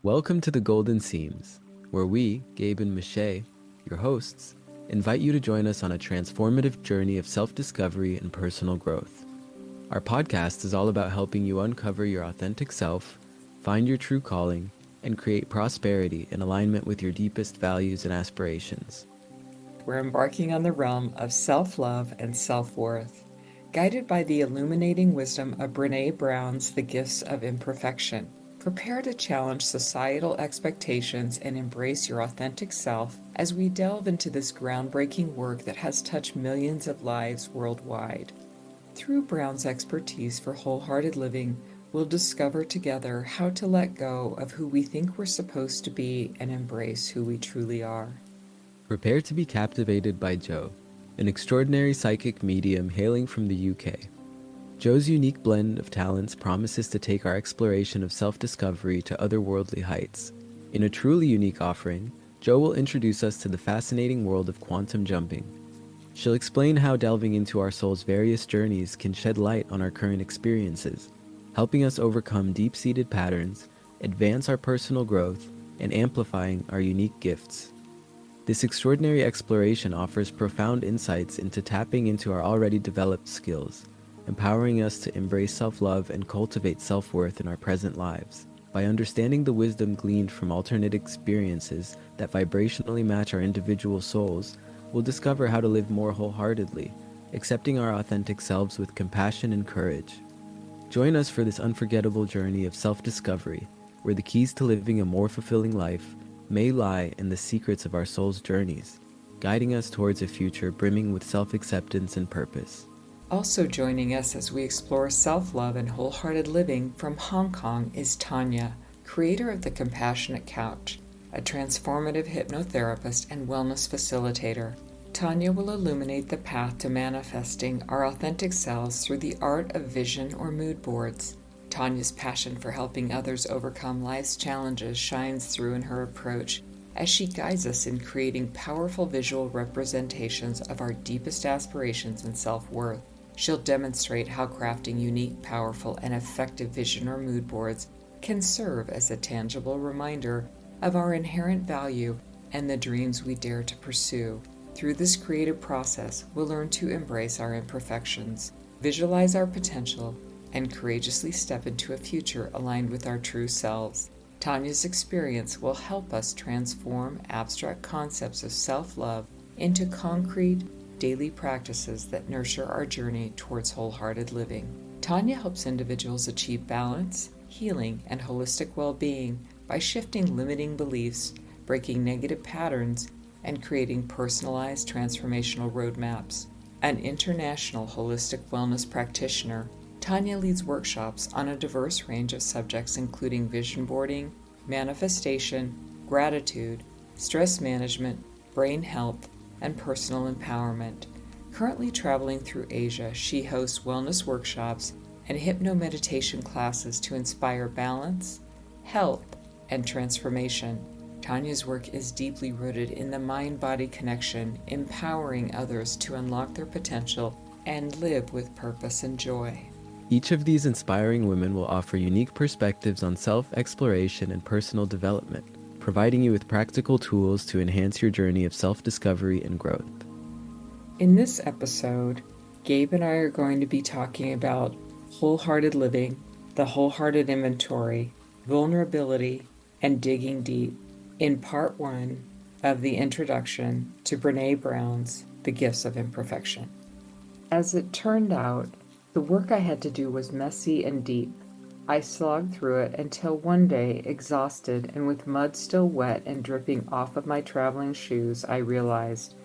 Welcome to the Golden Seams, where we, Gabe and Michae, your hosts, invite you to join us on a transformative journey of self-discovery and personal growth. Our podcast is all about helping you uncover your authentic self, find your true calling, and create prosperity in alignment with your deepest values and aspirations. We're embarking on the realm of self-love and self-worth, guided by the illuminating wisdom of Brené Brown's The Gifts of Imperfection. Prepare to challenge societal expectations and embrace your authentic self as we delve into this groundbreaking work that has touched millions of lives worldwide. Through Brown's expertise for wholehearted living, we'll discover together how to let go of who we think we're supposed to be and embrace who we truly are. Prepare to be captivated by Jo, an extraordinary psychic medium hailing from the UK. Jo's unique blend of talents promises to take our exploration of self-discovery to otherworldly heights. In a truly unique offering, Jo will introduce us to the fascinating world of quantum jumping. She'll explain how delving into our soul's various journeys can shed light on our current experiences, helping us overcome deep-seated patterns, advance our personal growth, and amplifying our unique gifts. This extraordinary exploration offers profound insights into tapping into our already developed skills, empowering us to embrace self-love and cultivate self-worth in our present lives. By understanding the wisdom gleaned from alternate experiences that vibrationally match our individual souls, we'll discover how to live more wholeheartedly, accepting our authentic selves with compassion and courage. Join us for this unforgettable journey of self-discovery, where the keys to living a more fulfilling life may lie in the secrets of our soul's journeys, guiding us towards a future brimming with self-acceptance and purpose. Also joining us as we explore self-love and wholehearted living from Hong Kong is Tanya, creator of the Compassionate Couch, a transformative hypnotherapist and wellness facilitator. Tanya will illuminate the path to manifesting our authentic selves through the art of vision or mood boards. Tanya's passion for helping others overcome life's challenges shines through in her approach as she guides us in creating powerful visual representations of our deepest aspirations and self-worth. She'll demonstrate how crafting unique, powerful, and effective vision or mood boards can serve as a tangible reminder of our inherent value and the dreams we dare to pursue. Through this creative process, we'll learn to embrace our imperfections, visualize our potential, and courageously step into a future aligned with our true selves. Tanya's experience will help us transform abstract concepts of self-love into concrete, daily practices that nurture our journey towards wholehearted living. Tanya helps individuals achieve balance, healing, and holistic well-being by shifting limiting beliefs, breaking negative patterns, and creating personalized transformational roadmaps. An international holistic wellness practitioner, Tanya leads workshops on a diverse range of subjects including vision boarding, manifestation, gratitude, stress management, brain health, and personal empowerment. Currently traveling through Asia, she hosts wellness workshops and hypno-meditation classes to inspire balance, health, and transformation. Tanya's work is deeply rooted in the mind-body connection, empowering others to unlock their potential and live with purpose and joy. Each of these inspiring women will offer unique perspectives on self-exploration and personal development, providing you with practical tools to enhance your journey of self-discovery and growth. In this episode, Gabe and I are going to be talking about wholehearted living, the wholehearted inventory, vulnerability, and digging deep in part 1 of the introduction to Brené Brown's The Gifts of Imperfection. As it turned out, the work I had to do was messy and deep. I slogged through it until one day, exhausted and with mud still wet and dripping off of my traveling shoes, I realized,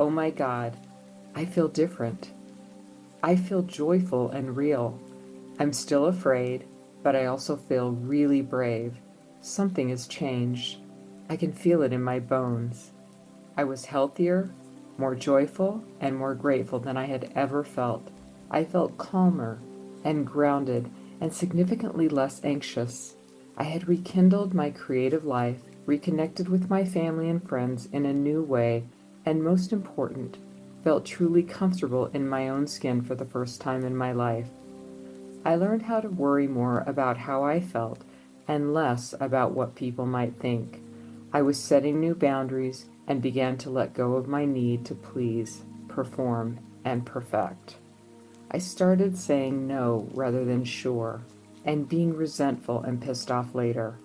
oh my God, I feel different. I feel joyful and real. I'm still afraid, but I also feel really brave. Something has changed. I can feel it in my bones. I was healthier, more joyful, and more grateful than I had ever felt. I felt calmer and grounded and significantly less anxious. I had rekindled my creative life, reconnected with my family and friends in a new way, and most important, felt truly comfortable in my own skin for the first time in my life. I learned how to worry more about how I felt and less about what people might think. I was setting new boundaries and began to let go of my need to please, perform, and perfect. I started saying no rather than sure, and being resentful and pissed off later.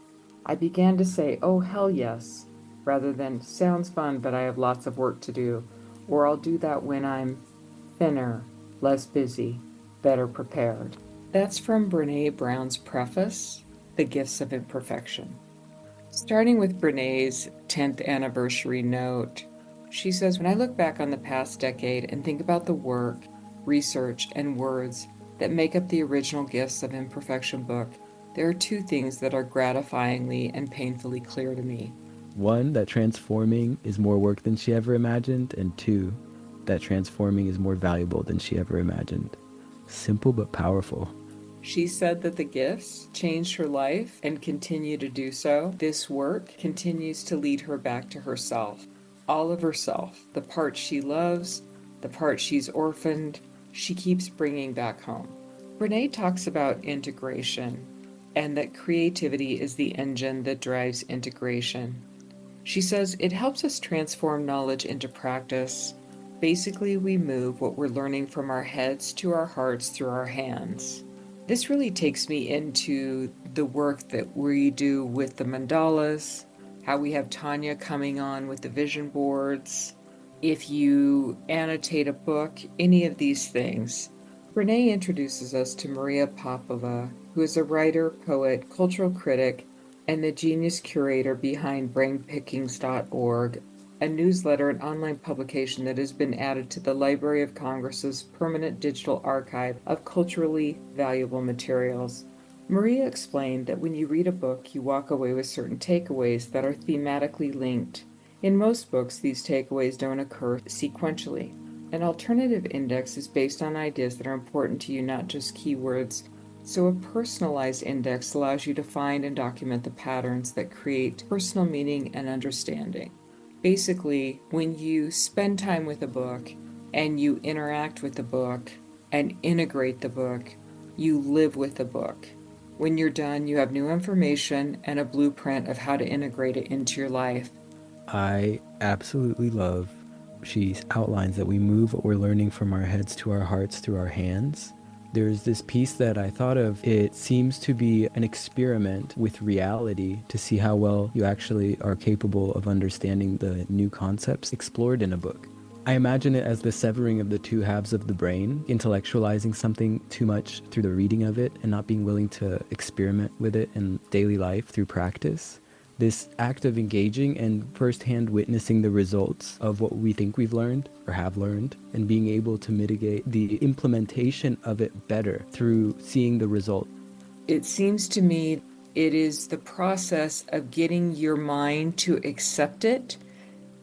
I began to say, oh hell yes, rather than sounds fun but I have lots of work to do, or I'll do that when I'm thinner, less busy, better prepared. That's from Brené Brown's preface, The Gifts of Imperfection. Starting with Brené's 10th anniversary note, she says, when I look back on the past decade and think about the work, research, and words that make up the original Gifts of Imperfection book, there are two things that are gratifyingly and painfully clear to me. One, that transforming is more work than she ever imagined, and two, that transforming is more valuable than she ever imagined. Simple but powerful. She said that the gifts changed her life and continue to do so. This work continues to lead her back to herself, all of herself, the part she loves, the part she's orphaned, she keeps bringing back home. Brené talks about integration and that creativity is the engine that drives integration. She says it helps us transform knowledge into practice. Basically, we move what we're learning from our heads to our hearts through our hands. This really takes me into the work that we do with the mandalas, how we have Tanya coming on with the vision boards. If you annotate a book, any of these things. Brené introduces us to Maria Popova, who is a writer, poet, cultural critic, and the genius curator behind brainpickings.org, a newsletter and online publication that has been added to the Library of Congress's permanent digital archive of culturally valuable materials. Maria explained that when you read a book, you walk away with certain takeaways that are thematically linked. In most books, these takeaways don't occur sequentially. An alternative index is based on ideas that are important to you, not just keywords. So a personalized index allows you to find and document the patterns that create personal meaning and understanding. Basically, when you spend time with a book and you interact with the book and integrate the book, you live with the book. When you're done, you have new information and a blueprint of how to integrate it into your life. I absolutely love she outlines that we move what we're learning from our heads to our hearts through our hands. There's this piece that I thought of. It seems to be an experiment with reality to see how well you actually are capable of understanding the new concepts explored in a book. I imagine it as the severing of the two halves of the brain, intellectualizing something too much through the reading of it and not being willing to experiment with it in daily life through practice. This act of engaging and firsthand witnessing the results of what we think we've learned or have learned, and being able to mitigate the implementation of it better through seeing the result. It seems to me it is the process of getting your mind to accept it,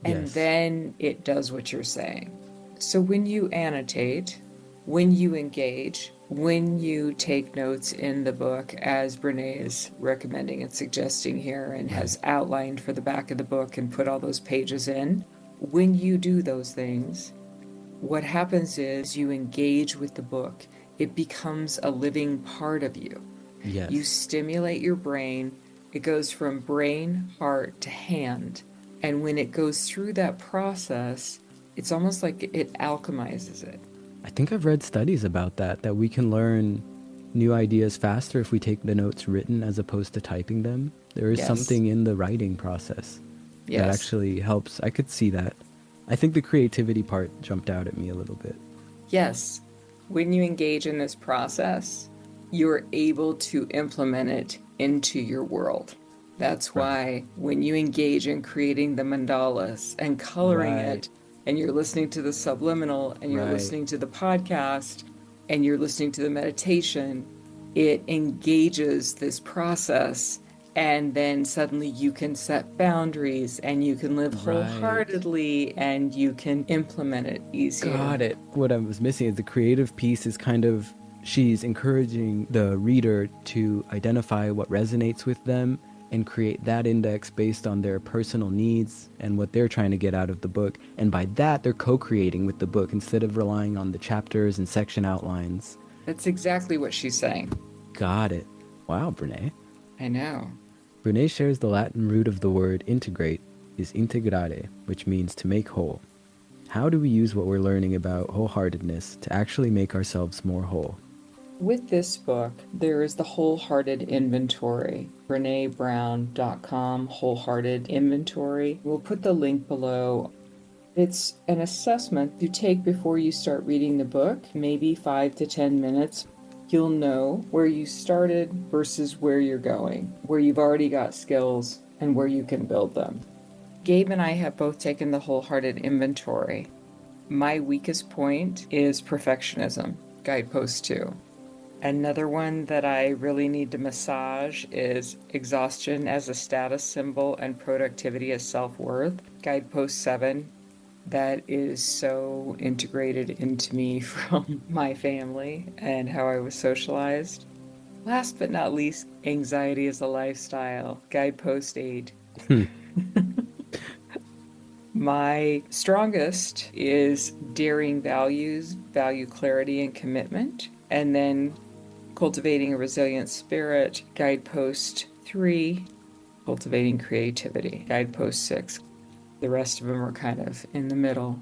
and Yes. then it does what you're saying. So when you annotate, when you engage, when you take notes in the book, as Brené is recommending and suggesting here and has outlined for the back of the book and put all those pages in, when you do those things, what happens is you engage with the book. It becomes a living part of you. Yes. You stimulate your brain. It goes from brain, heart to hand. And when it goes through that process, it's almost like it alchemizes it. I think I've read studies about that we can learn new ideas faster if we take the notes written as opposed to typing them. There is Yes. something in the writing process that Yes. actually helps. I could see that. I think the creativity part jumped out at me a little bit. Yes. When you engage in this process, you're able to implement it into your world. That's why when you engage in creating the mandalas and coloring it, and you're listening to the subliminal, and you're listening to the podcast, and you're listening to the meditation, it engages this process, and then suddenly you can set boundaries, and you can live wholeheartedly, and you can implement it easier. Got it. What I was missing is the creative piece is kind of, she's encouraging the reader to identify what resonates with them and create that index based on their personal needs and what they're trying to get out of the book. And by that, they're co-creating with the book instead of relying on the chapters and section outlines. That's exactly what she's saying. Got it. Wow, Brené. I know. Brené shares the Latin root of the word integrate is integrare, which means to make whole. How do we use what we're learning about wholeheartedness to actually make ourselves more whole? With this book, there is the Wholehearted Inventory, BrenéBrown.com, Wholehearted Inventory. We'll put the link below. It's an assessment you take before you start reading the book, maybe 5 to 10 minutes. You'll know where you started versus where you're going, where you've already got skills and where you can build them. Gabe and I have both taken the Wholehearted Inventory. My weakest point is perfectionism, guidepost 2. Another one that I really need to massage is exhaustion as a status symbol and productivity as self-worth, guidepost 7. That is so integrated into me from my family and how I was socialized. Last but not least, anxiety as a lifestyle, guidepost 8. My strongest is daring values, value clarity and commitment, and then cultivating a resilient spirit, guidepost 3, cultivating creativity, guidepost 6. The rest of them are kind of in the middle.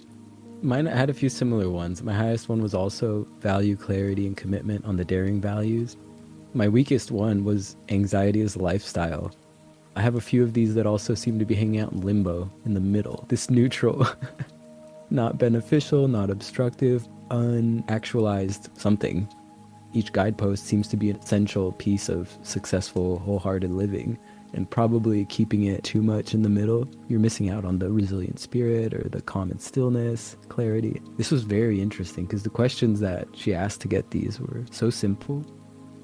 Mine had a few similar ones. My highest one was also value clarity and commitment on the daring values. My weakest one was anxiety as a lifestyle. I have a few of these that also seem to be hanging out in limbo, in the middle, this neutral, not beneficial, not obstructive, unactualized something. Each guidepost seems to be an essential piece of successful, wholehearted living, and probably keeping it too much in the middle, you're missing out on the resilient spirit or the calm and stillness, clarity. This was very interesting because the questions that she asked to get these were so simple.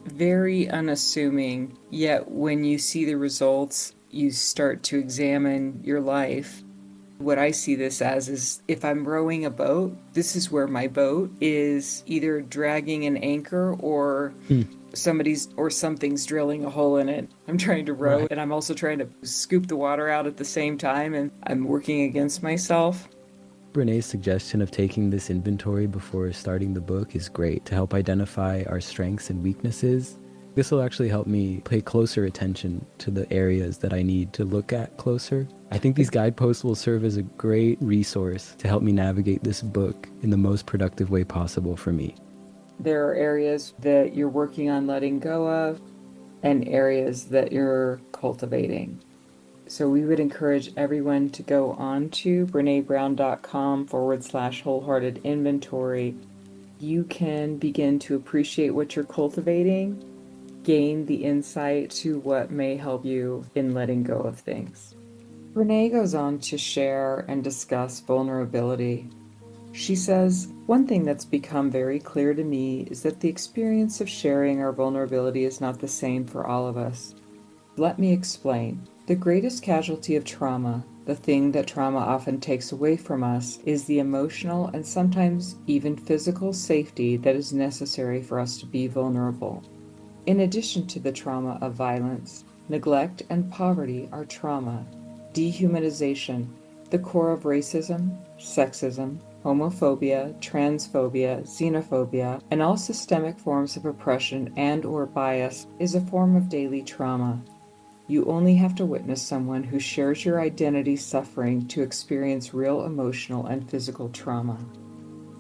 Very unassuming, yet when you see the results, you start to examine your life. What I see this as is if I'm rowing a boat, this is where my boat is either dragging an anchor or something's drilling a hole in it. I'm trying to row, and I'm also trying to scoop the water out at the same time, and I'm working against myself. Brené's suggestion of taking this inventory before starting the book is great to help identify our strengths and weaknesses. This will actually help me pay closer attention to the areas that I need to look at closer. I think these guideposts will serve as a great resource to help me navigate this book in the most productive way possible for me. There are areas that you're working on letting go of and areas that you're cultivating. So we would encourage everyone to go on to BrenéBrown.com/wholehearted inventory. You can begin to appreciate what you're cultivating, gain the insight to what may help you in letting go of things. Brené goes on to share and discuss vulnerability. She says, one thing that's become very clear to me is that the experience of sharing our vulnerability is not the same for all of us. Let me explain. The greatest casualty of trauma, the thing that trauma often takes away from us, is the emotional and sometimes even physical safety that is necessary for us to be vulnerable. In addition to the trauma of violence, neglect and poverty are trauma. Dehumanization, the core of racism, sexism, homophobia, transphobia, xenophobia, and all systemic forms of oppression and/or bias, is a form of daily trauma. You only have to witness someone who shares your identity suffering to experience real emotional and physical trauma.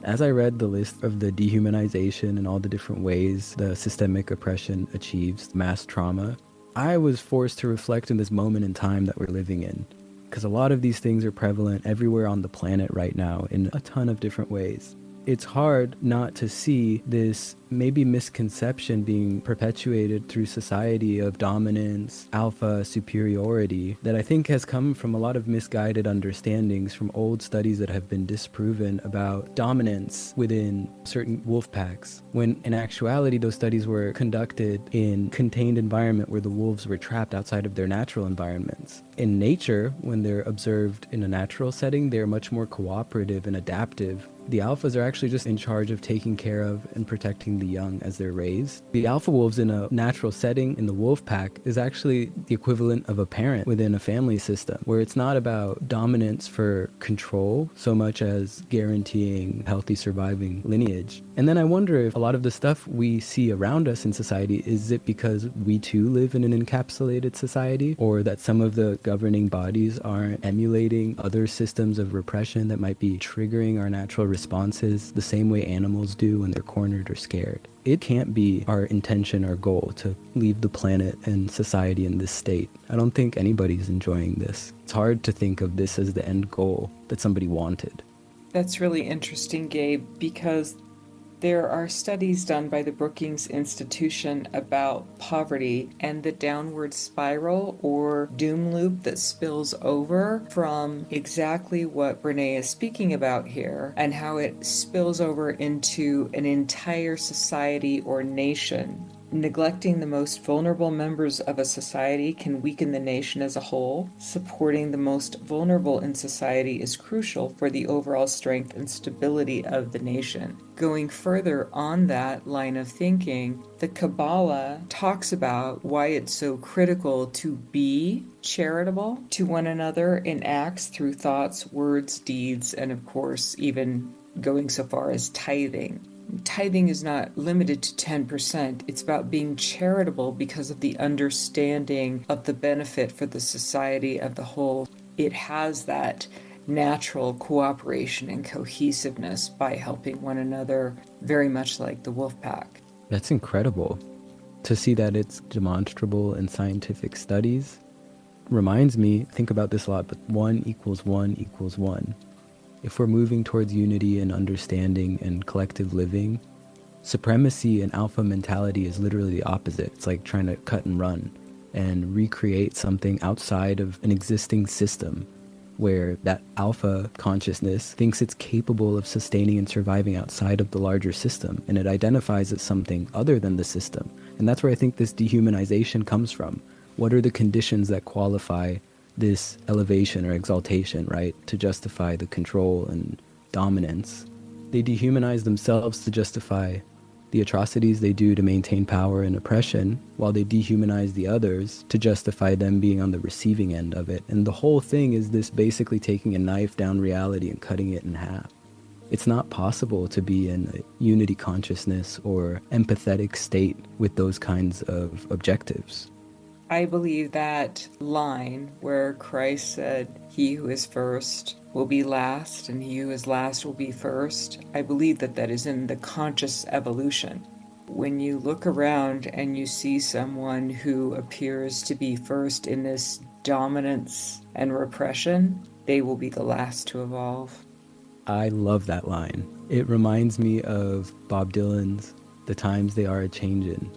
As I read the list of the dehumanization and all the different ways the systemic oppression achieves mass trauma, I was forced to reflect in this moment in time that we're living in. Because a lot of these things are prevalent everywhere on the planet right now in a ton of different ways. It's hard not to see this maybe misconception being perpetuated through society of dominance, alpha superiority, that I think has come from a lot of misguided understandings from old studies that have been disproven about dominance within certain wolf packs, when in actuality those studies were conducted in contained environment where the wolves were trapped outside of their natural environments. In nature, when they're observed in a natural setting, they're much more cooperative and adaptive The alphas are actually just in charge of taking care of and protecting the young as they're raised. The alpha wolves in a natural setting in the wolf pack is actually the equivalent of a parent within a family system, where it's not about dominance for control so much as guaranteeing healthy surviving lineage. And then I wonder if a lot of the stuff we see around us in society, is it because we too live in an encapsulated society, or that some of the governing bodies aren't emulating other systems of repression that might be triggering our natural responses the same way animals do when they're cornered or scared? It can't be our intention or goal to leave the planet and society in this state. I don't think anybody's enjoying this. It's hard to think of this as the end goal that somebody wanted. That's really interesting, Gabe, because there are studies done by the Brookings Institution about poverty and the downward spiral or doom loop that spills over from exactly what Brené is speaking about here, and how it spills over into an entire society or nation. Neglecting the most vulnerable members of a society can weaken the nation as a whole. Supporting the most vulnerable in society is crucial for the overall strength and stability of the nation. Going further on that line of thinking, the Kabbalah talks about why it's so critical to be charitable to one another in acts through thoughts, words, deeds, and of course, even going so far as tithing. Tithing is not limited to 10%. It's about being charitable because of the understanding of the benefit for the society of the whole. It has that natural cooperation and cohesiveness by helping one another, very much like the wolf pack. That's incredible. To see that it's demonstrable in scientific studies reminds me, think about this a lot, but 1 = 1 = 1. If we're moving towards unity and understanding and collective living, supremacy and alpha mentality is literally the opposite. It's like trying to cut and run and recreate something outside of an existing system where that alpha consciousness thinks it's capable of sustaining and surviving outside of the larger system, and it identifies as something other than the system. And that's where I think this dehumanization comes from. What are the conditions that qualify this elevation or exaltation, right, to justify the control and dominance? They dehumanize themselves to justify the atrocities they do to maintain power and oppression, while they dehumanize the others to justify them being on the receiving end of it. And the whole thing is this basically taking a knife down reality and cutting it in half. It's not possible to be in a unity consciousness or empathetic state with those kinds of objectives. I believe that line where Christ said, "He who is first will be last, and he who is last will be first," I believe that that is in the conscious evolution. When you look around and you see someone who appears to be first in this dominance and repression, they will be the last to evolve. I love that line. It reminds me of Bob Dylan's "The Times They Are A-Changin'."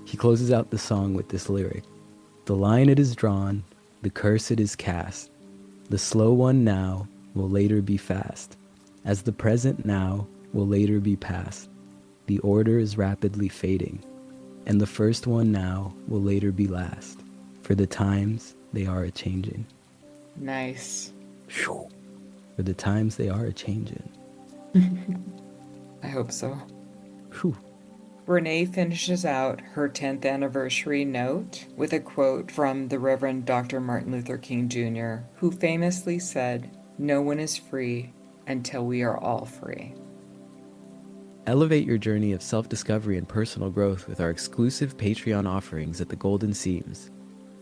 He closes out the song with this lyric: "The line it is drawn, the curse it is cast. The slow one now will later be fast, as the present now will later be past. The order is rapidly fading, and the first one now will later be last, for the times they are a-changin'." Nice. For the times they are a-changin'. I hope so. Whew. Brené finishes out her 10th anniversary note with a quote from the Reverend Dr. Martin Luther King Jr., who famously said, "No one is free until we are all free." Elevate your journey of self-discovery and personal growth with our exclusive Patreon offerings at the Golden Seams.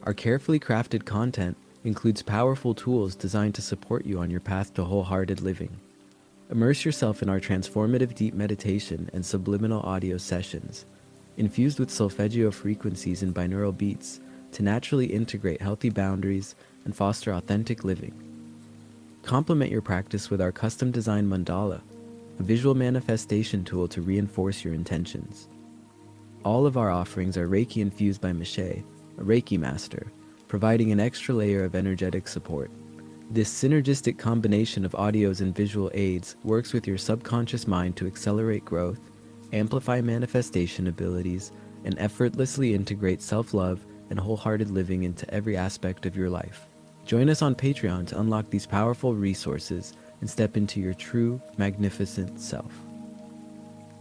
Our carefully crafted content includes powerful tools designed to support you on your path to wholehearted living. Immerse yourself in our transformative deep meditation and subliminal audio sessions, infused with Solfeggio frequencies and binaural beats to naturally integrate healthy boundaries and foster authentic living. Complement your practice with our custom-designed mandala, a visual manifestation tool to reinforce your intentions. All of our offerings are Reiki infused by Michae, a Reiki master, providing an extra layer of energetic support. This synergistic combination of audios and visual aids works with your subconscious mind to accelerate growth, amplify manifestation abilities, and effortlessly integrate self-love and wholehearted living into every aspect of your life. Join us on Patreon to unlock these powerful resources and step into your true, magnificent self.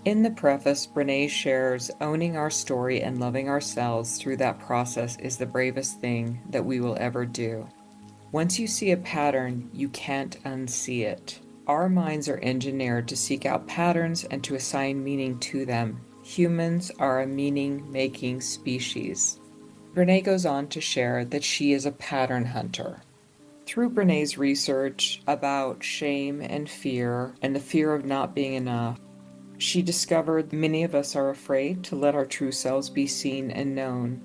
In the preface, Brené shares, owning our story and loving ourselves through that process is the bravest thing that we will ever do. Once you see a pattern, you can't unsee it. Our minds are engineered to seek out patterns and to assign meaning to them. Humans are a meaning-making species. Brené goes on to share that she is a pattern hunter. Through Brené's research about shame and the fear of not being enough, she discovered many of us are afraid to let our true selves be seen and known.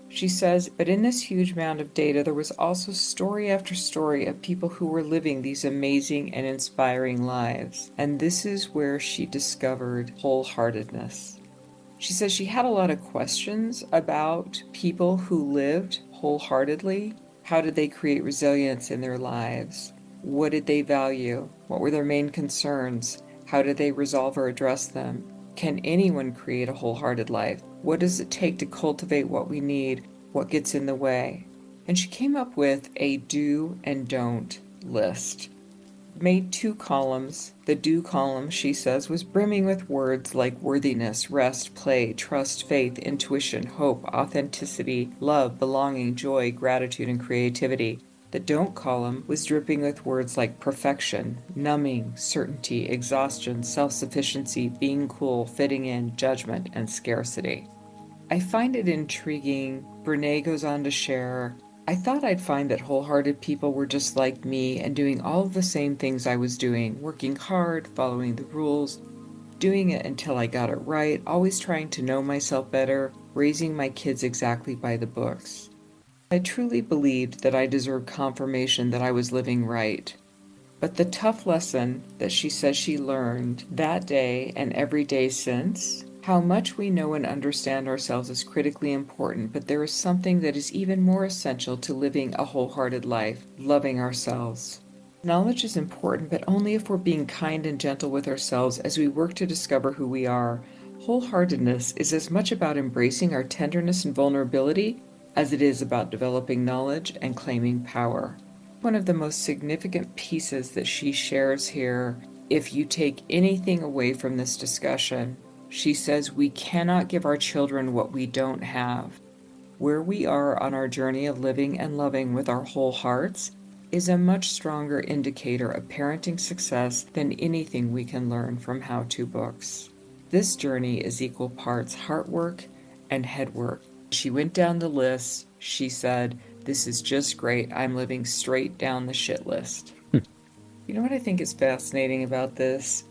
She says, but in this huge amount of data, there was also story after story of people who were living these amazing and inspiring lives. And this is where she discovered wholeheartedness. She says she had a lot of questions about people who lived wholeheartedly. How did they create resilience in their lives? What did they value? What were their main concerns? How did they resolve or address them? Can anyone create a wholehearted life? What does it take to cultivate what we need? What gets in the way? And she came up with a do and don't list. Made 2 columns. The do column, she says, was brimming with words like worthiness, rest, play, trust, faith, intuition, hope, authenticity, love, belonging, joy, gratitude, and creativity. The don't column was dripping with words like perfection, numbing, certainty, exhaustion, self-sufficiency, being cool, fitting in, judgment, and scarcity. I find it intriguing. Brené goes on to share, I thought I'd find that wholehearted people were just like me and doing all of the same things I was doing, working hard, following the rules, doing it until I got it right, always trying to know myself better, raising my kids exactly by the books. I truly believed that I deserved confirmation that I was living right. But the tough lesson that she says she learned that day and every day since, how much we know and understand ourselves is critically important, but there is something that is even more essential to living a wholehearted life, loving ourselves. Knowledge is important, but only if we're being kind and gentle with ourselves as we work to discover who we are. Wholeheartedness is as much about embracing our tenderness and vulnerability as it is about developing knowledge and claiming power. One of the most significant pieces that she shares here, if you take anything away from this discussion, she says we cannot give our children what we don't have. Where we are on our journey of living and loving with our whole hearts is a much stronger indicator of parenting success than anything we can learn from how-to books. This journey is equal parts heart work and head work. She went down the list. She said, this is just great. I'm living straight down the shit list. You know what I think is fascinating about this?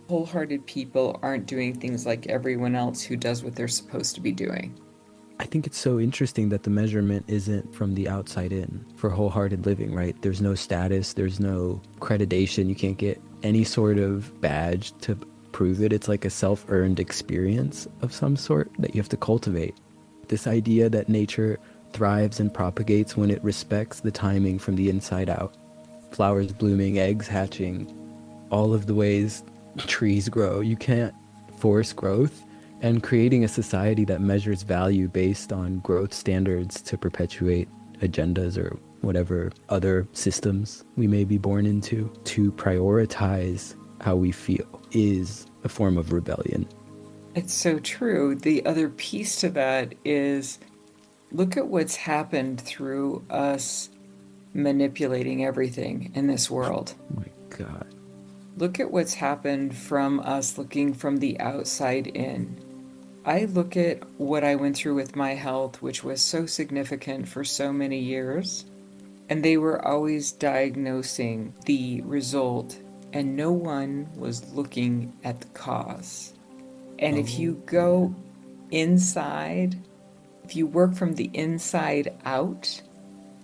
Wholehearted people aren't doing things like everyone else who does what they're supposed to be doing. I think it's so interesting that the measurement isn't from the outside in for wholehearted living, right? There's no status, there's no accreditation. You can't get any sort of badge to prove it. It's like a self-earned experience of some sort that you have to cultivate. This idea that nature thrives and propagates when it respects the timing from the inside out. Flowers blooming, eggs hatching, all of the ways trees grow. You can't force growth, and creating a society that measures value based on growth standards to perpetuate agendas or whatever other systems we may be born into to prioritize how we feel is a form of rebellion. It's so true. The other piece to that is look at what's happened through us manipulating everything in this world. Oh my God. Look at what's happened from us looking from the outside in. I look at what I went through with my health, which was so significant for so many years, and they were always diagnosing the result, and no one was looking at the cause. And if you go inside, if you work from the inside out,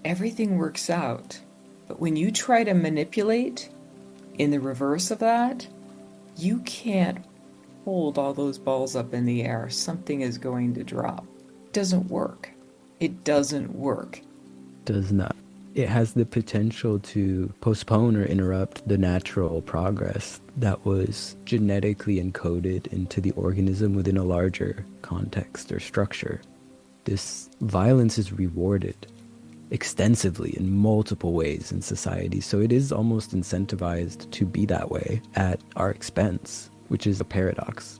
everything works out. But when you try to manipulate in the reverse of that, you can't hold all those balls up in the air. Something is going to drop. It doesn't work. It doesn't work. Does not. It has the potential to postpone or interrupt the natural progress that was genetically encoded into the organism within a larger context or structure. This violence is rewarded. extensively in multiple ways in society. So it is almost incentivized to be that way at our expense, which is a paradox.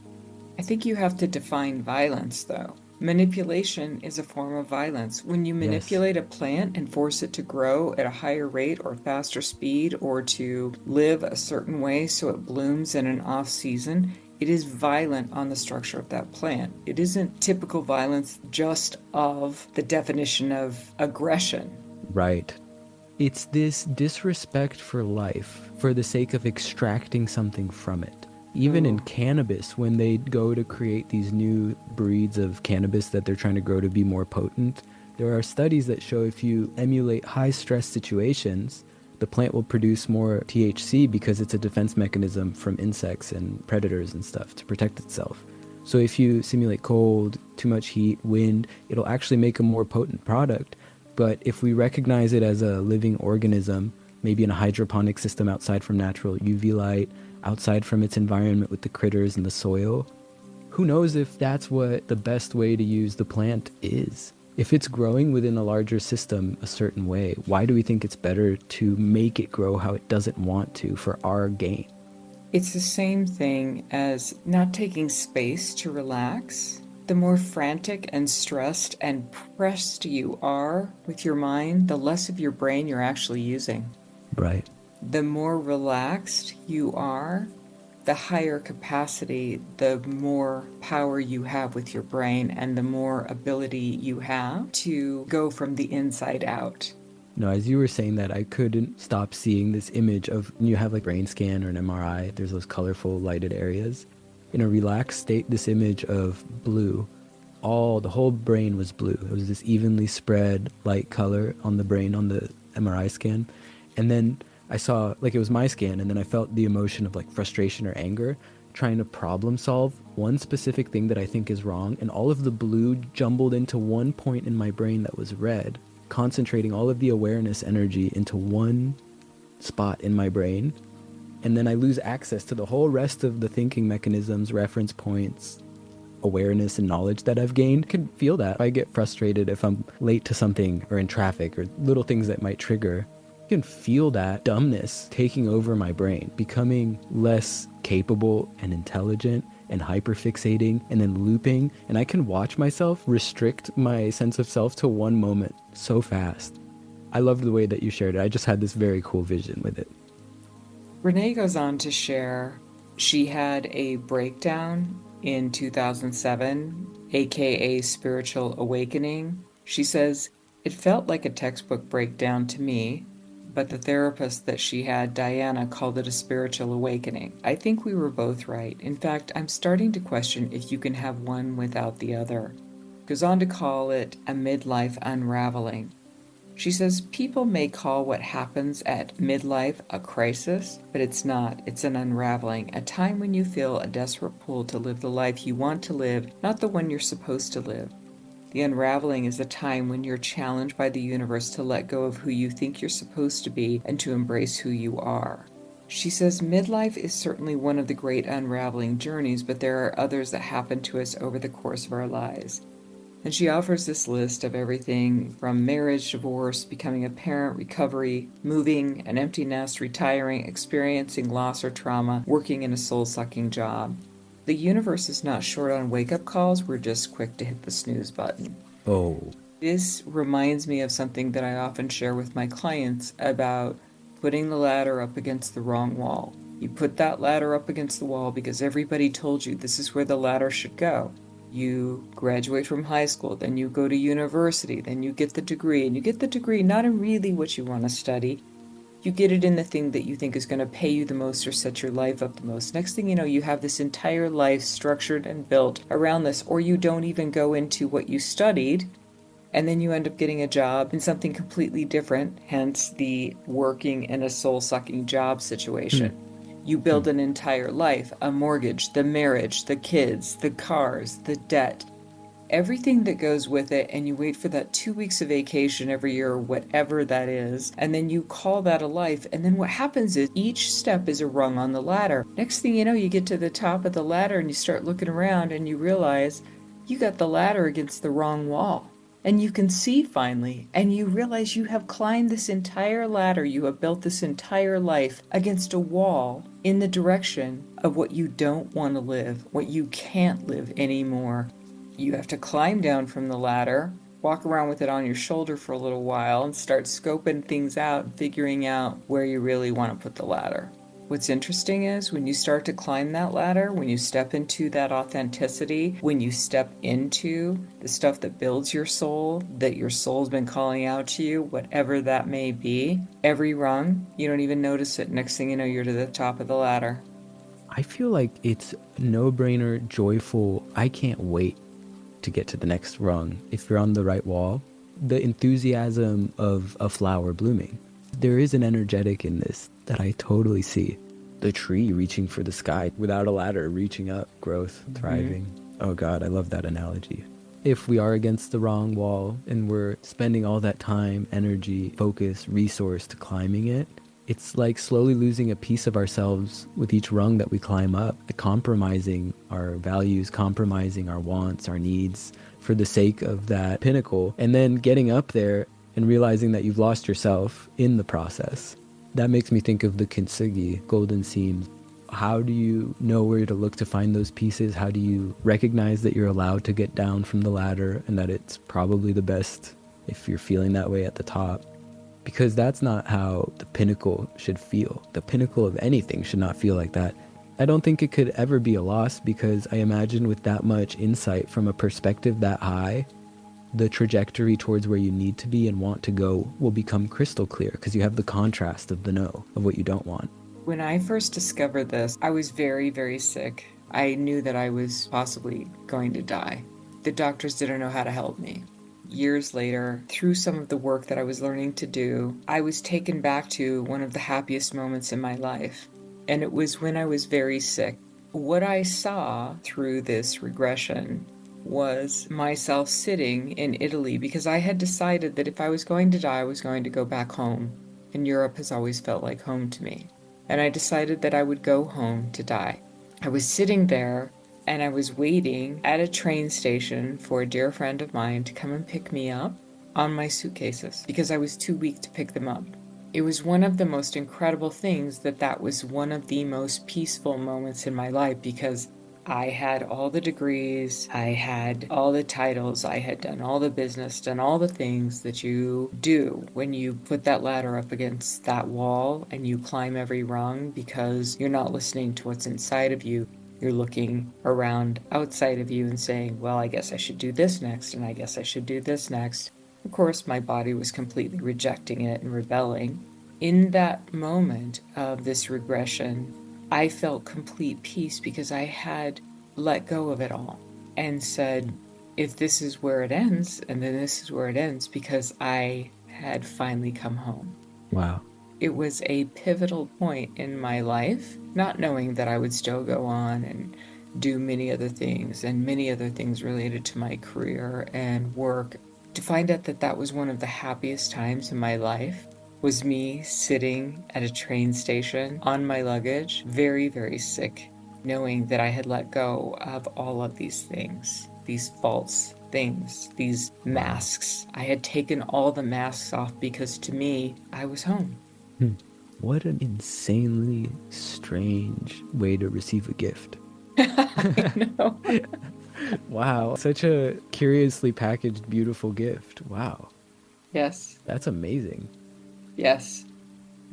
I think you have to define violence, though. Manipulation is a form of violence. When you Yes. manipulate a plant and force it to grow at a higher rate or faster speed, or to live a certain way so it blooms in an off season, it is violent on the structure of that plant. It isn't typical violence just of the definition of aggression. Right. It's this disrespect for life for the sake of extracting something from it. Even in Ooh. cannabis, when they go to create these new breeds of cannabis that they're trying to grow to be more potent, there are studies that show if you emulate high stress situations, the plant will produce more THC because it's a defense mechanism from insects and predators and stuff to protect itself. So if you simulate cold, too much heat, wind, it'll actually make a more potent product. But if we recognize it as a living organism, maybe in a hydroponic system outside from natural UV light, outside from its environment with the critters and the soil, who knows if that's what the best way to use the plant is? If it's growing within a larger system a certain way, why do we think it's better to make it grow how it doesn't want to for our gain? It's the same thing as not taking space to relax. The more frantic and stressed and pressed you are with your mind, the less of your brain you're actually using. Right. The more relaxed you are, the higher capacity, the more power you have with your brain, and the more ability you have to go from the inside out. No, as you were saying that, I couldn't stop seeing this image of when you have like brain scan or an MRI, there's those colorful lighted areas. In a relaxed state, this image of blue, the whole brain was blue. It was this evenly spread light color on the brain on the MRI scan. And then I saw, like it was my scan, and then I felt the emotion of like frustration or anger, trying to problem solve one specific thing that I think is wrong, and all of the blue jumbled into one point in my brain that was red, concentrating all of the awareness energy into one spot in my brain. And then I lose access to the whole rest of the thinking mechanisms, reference points, awareness and knowledge that I've gained. I can feel that. I get frustrated if I'm late to something or in traffic or little things that might trigger. I can feel that dumbness taking over my brain, becoming less capable and intelligent and hyperfixating and then looping. And I can watch myself restrict my sense of self to one moment so fast. I loved the way that you shared it. I just had this very cool vision with it. Brené goes on to share she had a breakdown in 2007, aka spiritual awakening. She says, it felt like a textbook breakdown to me, but the therapist that she had, Diana, called it a spiritual awakening. I think we were both right. In fact, I'm starting to question if you can have one without the other. Goes on to call it a midlife unraveling. She says people may call what happens at midlife a crisis, but it's not. It's an unraveling, a time when you feel a desperate pull to live the life you want to live, not the one you're supposed to live. The unraveling is a time when you're challenged by the universe to let go of who you think you're supposed to be and to embrace who you are. She says midlife is certainly one of the great unraveling journeys, but there are others that happen to us over the course of our lives. And she offers this list of everything from marriage, divorce, becoming a parent, recovery, moving, an empty nest, retiring, experiencing loss or trauma, working in a soul-sucking job. The universe is not short on wake-up calls, we're just quick to hit the snooze button. Oh, This reminds me of something that I often share with my clients about putting the ladder up against the wrong wall. You put that ladder up against the wall because everybody told you this is where the ladder should go. You graduate from high school, then you go to university, then you get the degree, and you get the degree not in really what you want to study. You get it in the thing that you think is going to pay you the most or set your life up the most. Next thing you know, you have this entire life structured and built around this, or you don't even go into what you studied, and then you end up getting a job in something completely different, hence the working in a soul-sucking job hmm. situation. You build an entire life, a mortgage, the marriage, the kids, the cars, the debt, everything that goes with it, and you wait for that 2 weeks of vacation every year or whatever that is, and then you call that a life. And then what happens is each step is a rung on the ladder. Next thing you know, you get to the top of the ladder and you start looking around and you realize you got the ladder against the wrong wall. And you can see finally, and you realize you have climbed this entire ladder, you have built this entire life against a wall in the direction of what you don't want to live, what you can't live anymore. You have to climb down from the ladder, walk around with it on your shoulder for a little while, and start scoping things out, figuring out where you really want to put the ladder. What's interesting is when you start to climb that ladder, when you step into that authenticity, when you step into the stuff that builds your soul, that your soul's been calling out to you, whatever that may be, every rung, you don't even notice it. Next thing you know, you're to the top of the ladder. I feel like it's no-brainer, joyful. I can't wait to get to the next rung if you're on the right wall. The enthusiasm of a flower blooming. There is an energetic in this that I totally see. The tree reaching for the sky without a ladder, reaching up, growth, thriving. Oh God, I love that analogy. If we are against the wrong wall and we're spending all that time, energy, focus, resource to climbing it, it's like slowly losing a piece of ourselves with each rung that we climb up, compromising our values, compromising our wants, our needs for the sake of that pinnacle, and then getting up there and realizing that you've lost yourself in the process. That makes me think of the kintsugi, golden seams. How do you know where to look to find those pieces? How do you recognize that you're allowed to get down from the ladder and that it's probably the best if you're feeling that way at the top? Because that's not how the pinnacle should feel. The pinnacle of anything should not feel like that. I don't think it could ever be a loss, because I imagine with that much insight from a perspective that high, the trajectory towards where you need to be and want to go will become crystal clear, because you have the contrast of the no, of what you don't want. When I first discovered this, I was very, very sick. I knew that I was possibly going to die. The doctors didn't know how to help me. Years later, through some of the work that I was learning to do, I was taken back to one of the happiest moments in my life. And it was when I was very sick. What I saw through this regression was myself sitting in Italy, because I had decided that if I was going to die, I was going to go back home. And Europe has always felt like home to me. And I decided that I would go home to die. I was sitting there and I was waiting at a train station for a dear friend of mine to come and pick me up on my suitcases because I was too weak to pick them up. It was one of the most incredible things that was one of the most peaceful moments in my life, because I had all the degrees, I had all the titles, I had done all the business, done all the things that you do when you put that ladder up against that wall and you climb every rung, because you're not listening to what's inside of you. You're looking around outside of you and saying, well, I guess I should do this next, and I guess I should do this next. Of course, my body was completely rejecting it and rebelling. In that moment of this regression, I felt complete peace, because I had let go of it all and said, if this is where it ends, and then this is where it ends, because I had finally come home. Wow. It was a pivotal point in my life, not knowing that I would still go on and do many other things related to my career and work. To find out that that was one of the happiest times in my life was me sitting at a train station on my luggage, very, very sick, knowing that I had let go of all of these things, these false things, these masks. I had taken all the masks off, because to me, I was home. What an insanely strange way to receive a gift. I know. Wow. Such a curiously packaged, beautiful gift. Wow. Yes. That's amazing. Yes.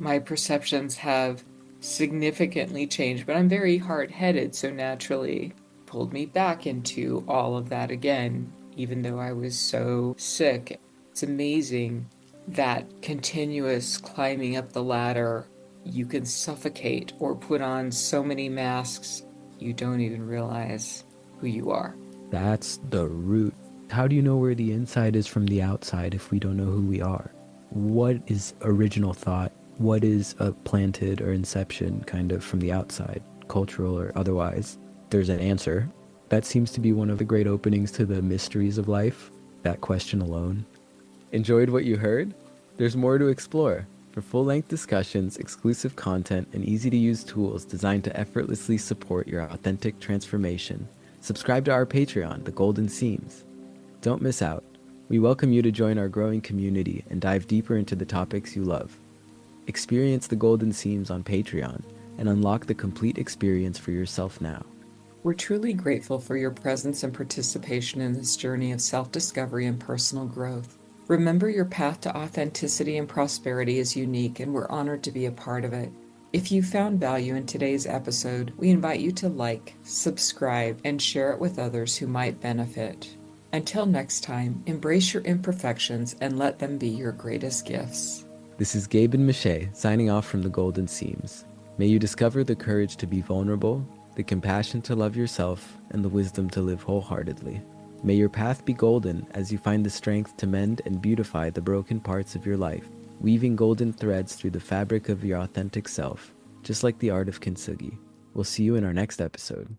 My perceptions have significantly changed, but I'm very hard-headed, so naturally pulled me back into all of that again, even though I was so sick. It's amazing that continuous climbing up the ladder, you can suffocate or put on so many masks, you don't even realize who you are. That's the root. How do you know where the inside is from the outside if we don't know who we are? What is original thought? What is a planted or inception kind of from the outside, cultural or otherwise? There's an answer. That seems to be one of the great openings to the mysteries of life, that question alone. Enjoyed what you heard? There's more to explore. For full-length discussions, exclusive content, and easy-to-use tools designed to effortlessly support your authentic transformation, subscribe to our Patreon, The Golden Seams. Don't miss out. We welcome you to join our growing community and dive deeper into the topics you love. Experience the golden seams on Patreon and unlock the complete experience for yourself now. We're truly grateful for your presence and participation in this journey of self-discovery and personal growth. Remember, your path to authenticity and prosperity is unique, and we're honored to be a part of it. If you found value in today's episode, we invite you to like, subscribe, and share it with others who might benefit. Until next time, embrace your imperfections and let them be your greatest gifts. This is Gabe and Michae signing off from the Golden Seams. May you discover the courage to be vulnerable, the compassion to love yourself, and the wisdom to live wholeheartedly. May your path be golden as you find the strength to mend and beautify the broken parts of your life, weaving golden threads through the fabric of your authentic self, just like the art of kintsugi. We'll see you in our next episode.